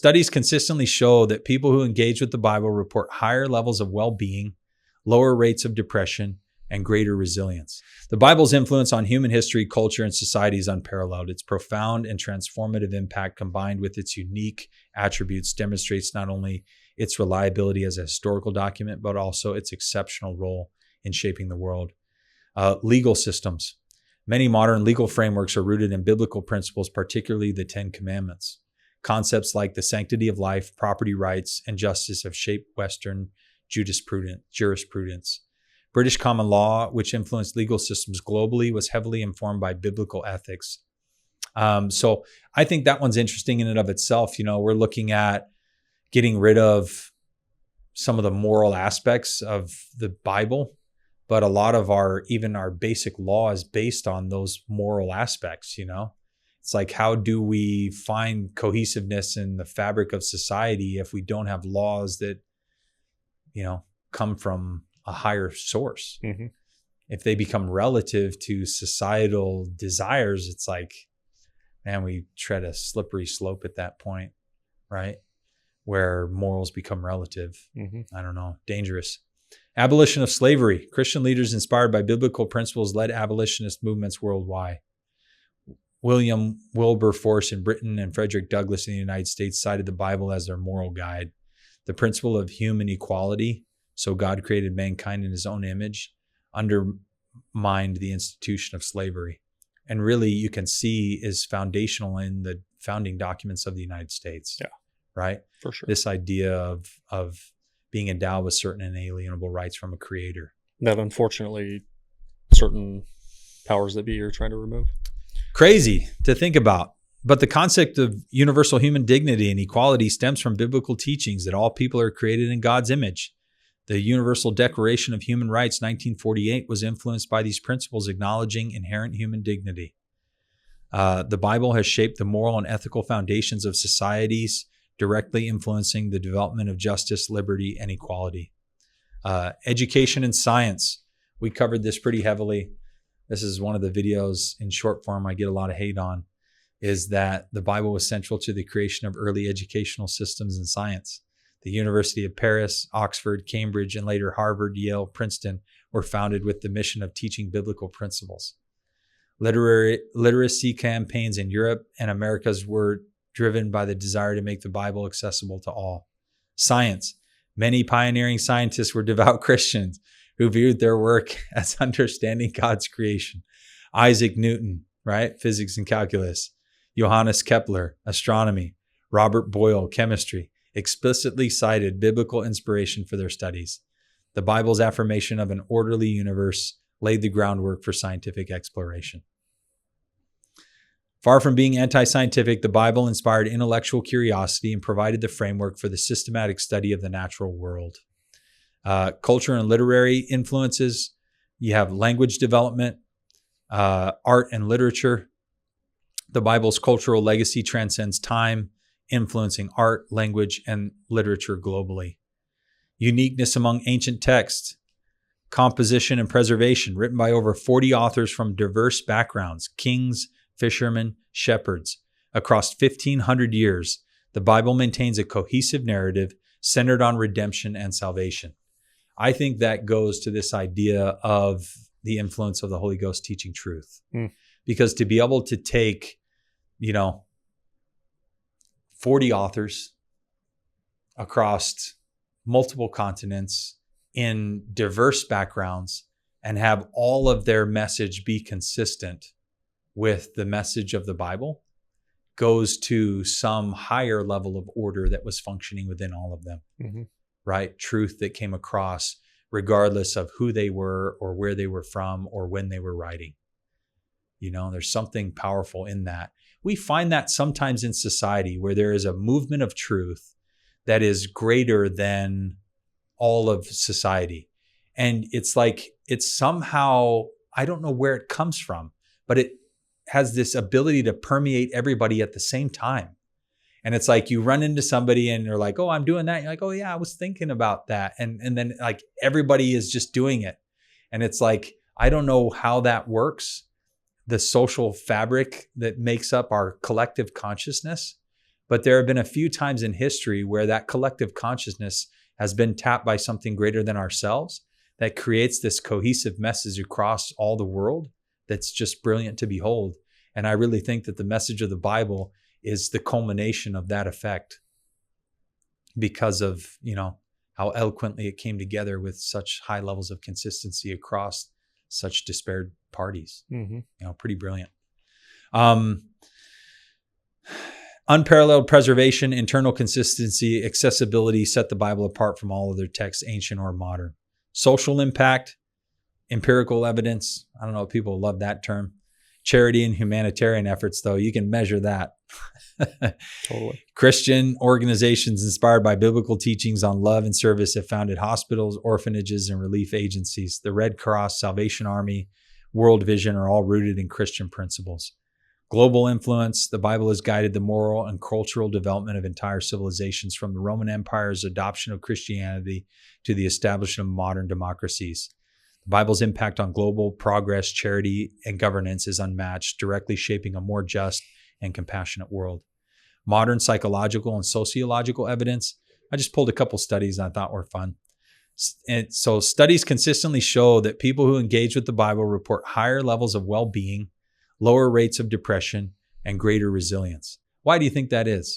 Studies consistently show that people who engage with the Bible report higher levels of well-being, lower rates of depression, and greater resilience. The Bible's influence on human history, culture, and society is unparalleled. Its profound and transformative impact, combined with its unique attributes, demonstrates not only its reliability as a historical document, but also its exceptional role in shaping the world. Legal systems. Many modern legal frameworks are rooted in biblical principles, particularly the Ten Commandments. Concepts like the sanctity of life, property rights, and justice have shaped Western jurisprudence. British common law, which influenced legal systems globally, was heavily informed by biblical ethics. So I think that one's interesting in and of itself. We're looking at getting rid of some of the moral aspects of the Bible, but a lot of our basic law is based on those moral aspects. It's like, how do we find cohesiveness in the fabric of society if we don't have laws that, come from a higher source? Mm-hmm. If they become relative to societal desires, it's like, man, we tread a slippery slope at that point, right? Where morals become relative. Mm-hmm. I don't know, dangerous. Abolition of slavery. Christian leaders inspired by biblical principles led abolitionist movements worldwide. William Wilberforce in Britain and Frederick Douglass in the United States cited the Bible as their moral guide. The principle of human equality, so God created mankind in his own image, undermined the institution of slavery. And really, you can see is foundational in the founding documents of the United States. Yeah. Right? For sure. This idea of being endowed with certain inalienable rights from a creator. That unfortunately certain powers that be are trying to remove. Crazy to think about. But the concept of universal human dignity and equality stems from biblical teachings that all people are created in God's image. The Universal Declaration of Human Rights, 1948, was influenced by these principles, acknowledging inherent human dignity. The Bible has shaped the moral and ethical foundations of societies, directly influencing the development of justice, liberty, and equality. Education and science. We covered this pretty heavily. This is one of the videos in short form I get a lot of hate on, is that the Bible was central to the creation of early educational systems in science. The University of Paris, Oxford, Cambridge, and later Harvard, Yale, Princeton were founded with the mission of teaching biblical principles. Literacy campaigns in Europe and Americas were driven by the desire to make the Bible accessible to all. Science. Many pioneering scientists were devout Christians who viewed their work as understanding God's creation. Isaac Newton, right? Physics and calculus. Johannes Kepler, astronomy. Robert Boyle, chemistry, explicitly cited biblical inspiration for their studies. The Bible's affirmation of an orderly universe laid the groundwork for scientific exploration. Far from being anti-scientific, the Bible inspired intellectual curiosity and provided the framework for the systematic study of the natural world. Culture and literary influences. You have language development, art and literature. The Bible's cultural legacy transcends time, influencing art, language, and literature globally. Uniqueness among ancient texts. Composition and preservation, written by over 40 authors from diverse backgrounds, kings, fishermen, shepherds. Across 1,500 years, the Bible maintains a cohesive narrative centered on redemption and salvation. I think that goes to this idea of the influence of the Holy Ghost teaching truth. Because to be able to take, 40 authors across multiple continents in diverse backgrounds and have all of their message be consistent with the message of the Bible goes to some higher level of order that was functioning within all of them. Mm-hmm. Right? Truth that came across regardless of who they were or where they were from or when they were writing. There's something powerful in that. We find that sometimes in society where there is a movement of truth that is greater than all of society. And it's like, it's somehow, I don't know where it comes from, but it has this ability to permeate everybody at the same time. And it's like you run into somebody and they're like, oh, I'm doing that. You're like, oh yeah, I was thinking about that. And then like everybody is just doing it. And it's like, I don't know how that works, the social fabric that makes up our collective consciousness. But there have been a few times in history where that collective consciousness has been tapped by something greater than ourselves that creates this cohesive message across all the world that's just brilliant to behold. And I really think that the message of the Bible is the culmination of that effect because of, how eloquently it came together with such high levels of consistency across such disparate parties. Pretty brilliant. Unparalleled preservation, internal consistency, accessibility set the Bible apart from all other texts, ancient or modern. Social impact, empirical evidence. I don't know if people love that term. Charity and humanitarian efforts, though, you can measure that. Totally. Christian organizations inspired by biblical teachings on love and service have founded hospitals, orphanages, and relief agencies. The Red Cross, Salvation Army, World Vision are all rooted in Christian principles. Global influence, the Bible has guided the moral and cultural development of entire civilizations, from the Roman Empire's adoption of Christianity to the establishment of modern democracies. The Bible's impact on global progress, charity, and governance is unmatched, directly shaping a more just and compassionate world. Modern psychological and sociological evidence. I just pulled a couple studies I thought were fun. And so studies consistently show that people who engage with the Bible report higher levels of well-being, lower rates of depression, and greater resilience. Why do you think that is?